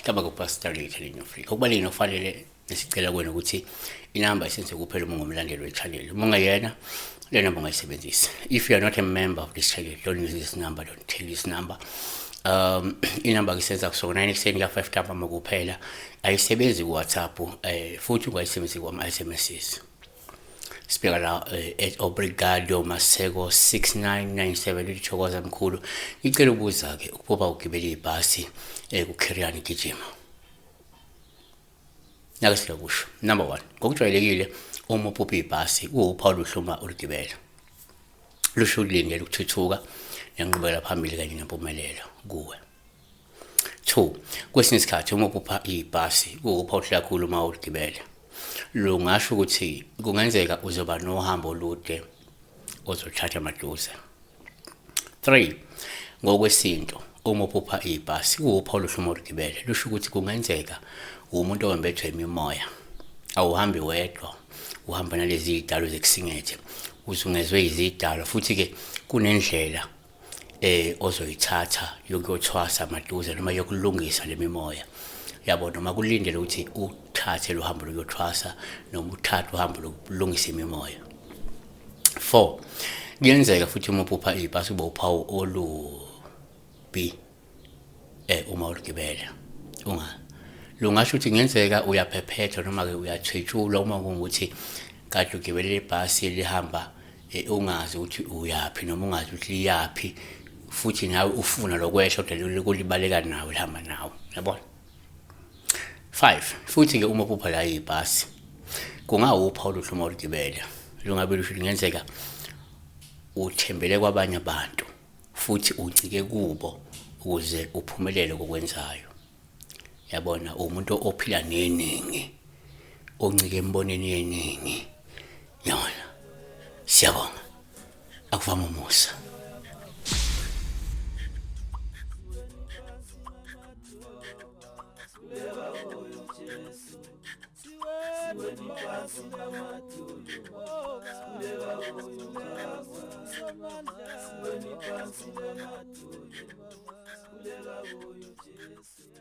Kaba kupastorate leNew Africa okubalini ofanele nesicela kwena ukuthi inamba isenze kuphela uma ungumlandeli wechannel. Uma ungayena le number ungayisebenzisa. If you are not a member of this channel, don't use this number, don't take this number. Inamba isenza kusona 9 ekseni ka 5 ntambama kuphela, ayisebenzi ku WhatsApp, futhi ungayisebenzisa kuma SMSs. Speaker la at Obrigado Masego 6997 lithokoza mkhulu. Ngicela ukubuza ke ukuba ugibela ibhasi ku Khiriani Gijima. Nakasila kusho. Number 1, ngokujwayelekile uma uphupha ibhasi uPaul uhluma uligibela. Lusho ulindele ukuthuthuka nenqubekela phambili kanye nempumelelo kuwe. 2, kwesinye isikhathi uma uphupha ibhasi uPaul kakhulu uma uligibela. Lungasho ukuthi kungenzeka uzoba nohambo olude ozothatha amaduze. 3, ngokwesinto uma uphupha ibhasi uPaul uhluma uligibela lusho ukuthi kungenzeka umuntu owembethwe imimoya, awuhambi wedwa, uhamba nalezi idalo zekusingethe, uzungezwe izidalo futhi ke kunendlela ozoyithatha yokuyothwasa amaduze noma yokulungisa lemimoya. Yabo noma kulindele ukuthi uthathe lo hambo lokuyothwasa noma uthathe uhambo lokulungisa imimoya. 4, kuyenzeka futhi uma uphupha ibhasi ube uphawu olubi uma uligibela. Lungasho ukuthi kungenzeka uyaphephetha noma ke uyathwetshulwa uma kungukuthi kade ugibele ibhasi lihamba ungazi ukuthi uyapi noma ungazi ukuthi liyapi futhi nawe ufuna lokwesha kodwa kulibaleka nawe lihamba nawe, yabona. 5, futhi ke uma uphupha la ibhasi kungawupha oluhluma uligibela lungabe lusho kungenzeka uthembele kwabanye abantu futhi uncike kubo ukuze uphumelele kokwenzayo. Yabona umuntu ophila neningi oncike emboneni yeningi. Yabona. Siyabonga. Akuvama umusa. Siweni phansi lematulu, kuleka kuyo Jesu.